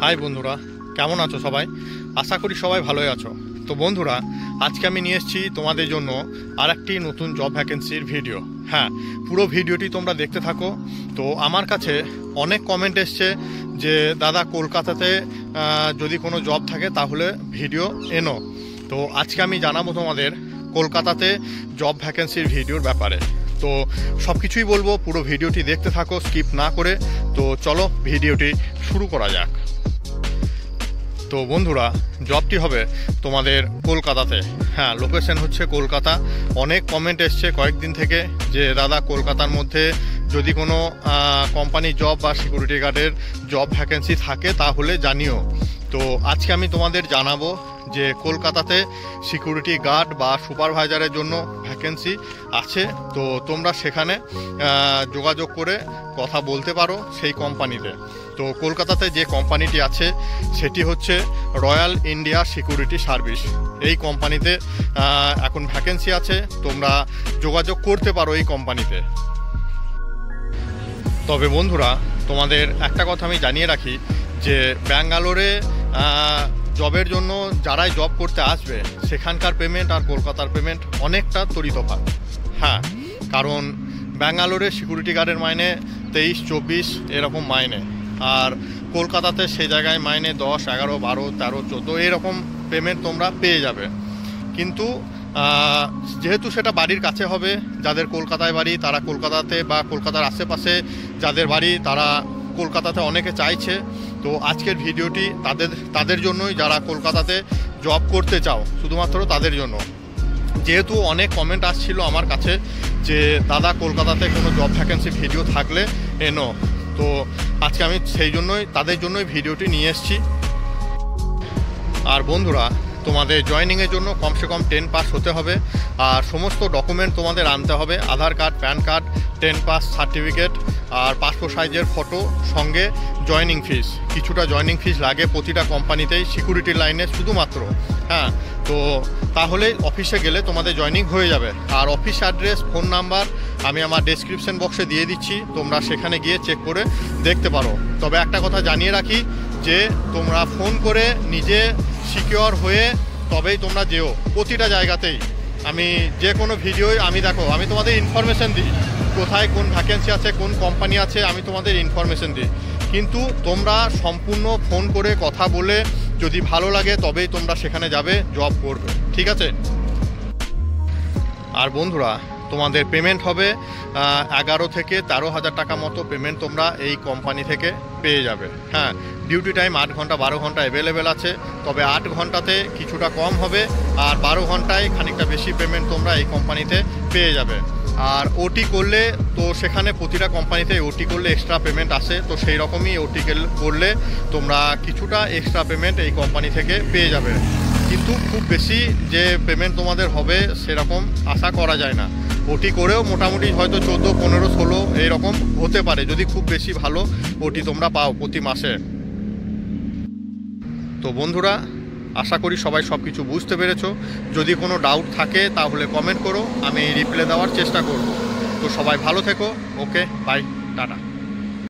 High বন্ধুরা, কেমন আছো সবাই? আশা করি সবাই ভালোই আছো। তো বন্ধুরা, আজকে আমি নিয়ে এসেছি তোমাদের জন্য আর একটি নতুন জব ভ্যাকেন্সির ভিডিও। হ্যাঁ, পুরো ভিডিওটি তোমরা দেখতে থাকো। তো আমার কাছে অনেক কমেন্ট এসছে যে দাদা, কলকাতাতে যদি কোনো জব থাকে তাহলে ভিডিও এনো। তো আজকে আমি জানাবো তোমাদের কলকাতাতে জব ভ্যাকেন্সির ভিডিওর ব্যাপারে। তো সব কিছুই বলবো, পুরো ভিডিওটি দেখতে থাকো স্কিপ না করে। তো চলো ভিডিওটি শুরু করা যাক। তো বন্ধুরা, জবটি হবে তোমাদের কলকাতাতে। হ্যাঁ, লোকেশন হচ্ছে কলকাতা। অনেক কমেন্ট এসছে কয়েকদিন থেকে যে দাদা, কলকাতার মধ্যে যদি কোনো কোম্পানি জব বা সিকিউরিটি গার্ডের জব ভ্যাকেন্সি থাকে তাহলে জানিও। তো আজকে আমি তোমাদের জানাবো যে কলকাতাতে সিকিউরিটি গার্ড বা সুপারভাইজারের জন্য ভ্যাকেন্সি আছে। তো তোমরা সেখানে যোগাযোগ করে কথা বলতে পারো সেই কোম্পানিতে। তো কলকাতাতে যে কোম্পানিটি আছে সেটি হচ্ছে রয়্যাল ইন্ডিয়া সিকিউরিটি সার্ভিস। এই কোম্পানিতে এখন ভ্যাকেন্সি আছে, তোমরা যোগাযোগ করতে পারো এই কোম্পানিতে। তবে বন্ধুরা, তোমাদের একটা কথা আমি জানিয়ে রাখি যে ব্যাঙ্গালোরে জবের জন্য যারাই জব করতে আসবে সেখানকার পেমেন্ট আর কলকাতার পেমেন্ট অনেকটা তরিতফাত। হ্যাঁ, কারণ ব্যাঙ্গালোরে সিকিউরিটি গার্ডের মাইনে 23-24 এরকম মাইনে, আর কলকাতাতে সেই জায়গায় মাইনে 10, 11, 12, 13, 14 এরকম পেমেন্ট তোমরা পেয়ে যাবে। কিন্তু যেহেতু সেটা বাড়ির কাছে হবে, যাদের কলকাতায় বাড়ি তারা কলকাতাতে, বা কলকাতার আশেপাশে যাদের বাড়ি তারা কলকাতাতে অনেকে চাইছে। তো আজকের ভিডিওটি তাদের জন্যই, যারা কলকাতাতে জব করতে চাও, শুধুমাত্র তাদের জন্য। যেহেতু অনেক কমেন্ট আসছিল আমার কাছে যে দাদা, কলকাতাতে কোনো জব ভ্যাকেন্সি ভিডিও থাকলে এনো। তো আজকে আমি সেই জন্যই, তাদের জন্যই ভিডিওটি নিয়ে এসেছি। আর বন্ধুরা, তোমাদের জয়েনিংয়ের জন্য কমসে কম 10 পাস হতে হবে, আর সমস্ত ডকুমেন্ট তোমাদের আনতে হবে। Aadhaar card, PAN card, 10 pass certificate আর পাসপোর্ট সাইজের ফটো, সঙ্গে জয়েনিং ফিস। কিছুটা জয়েনিং ফিস লাগে প্রতিটা কোম্পানিতেই, সিকিউরিটি লাইনে শুধুমাত্র। হ্যাঁ, তো তাহলে অফিসে গেলে তোমাদের জয়েনিং হয়ে যাবে। আর অফিস অ্যাড্রেস, ফোন নাম্বার আমি আমার ডেসক্রিপশন বক্সে দিয়ে দিচ্ছি, তোমরা সেখানে গিয়ে চেক করে দেখতে পারো। তবে একটা কথা জানিয়ে রাখি যে তোমরা ফোন করে নিজে সিকিওর হয়ে তবেই তোমরা যেও প্রতিটা জায়গাতেই। আমি যে কোনো ভিডিওই আমি তোমাদের ইনফরমেশন দিই, কোথায় কোন ভ্যাকেন্সি আছে, কোন কোম্পানি আছে, আমি তোমাদের ইনফরমেশন দিই। কিন্তু তোমরা সম্পূর্ণ ফোন করে কথা বলে যদি ভালো লাগে তবেই তোমরা সেখানে যাবে, জব করবে, ঠিক আছে? আর বন্ধুরা, তোমাদের পেমেন্ট হবে 11 থেকে 13,000 টাকা মতো পেমেন্ট তোমরা এই কোম্পানি থেকে পেয়ে যাবে। হ্যাঁ, ডিউটি টাইম 8 ঘন্টা 12 ঘন্টা অ্যাভেলেবেল আছে। তবে 8 ঘন্টাতে কিছুটা কম হবে, আর 12 ঘন্টায় খানিকটা বেশি পেমেন্ট তোমরা এই কোম্পানিতে পেয়ে যাবে। আর ওটি করলে তো সেখানে প্রতিটা কোম্পানিতে ওটি করলে এক্সট্রা পেমেন্ট আসে। তো সেই রকমই ওটি করলে তোমরা কিছুটা এক্সট্রা পেমেন্ট এই কোম্পানি থেকে পেয়ে যাবে। কিন্তু খুব বেশি যে পেমেন্ট তোমাদের হবে সেরকম আশা করা যায় না। ওটি করেও মোটামুটি হয়তো 14, 15, 16 এইরকম হতে পারে, যদি খুব বেশি ভালো ওটি তোমরা পাও প্রতি মাসে। তো বন্ধুরা, আশা করি সবাই সব কিছু বুঝতে পেরেছো। যদি কোনো ডাউট থাকে তাহলে কমেন্ট করো, আমি রিপ্লাই দেওয়ার চেষ্টা করব। তো সবাই ভালো থেকো। ওকে, বাই, টাটা।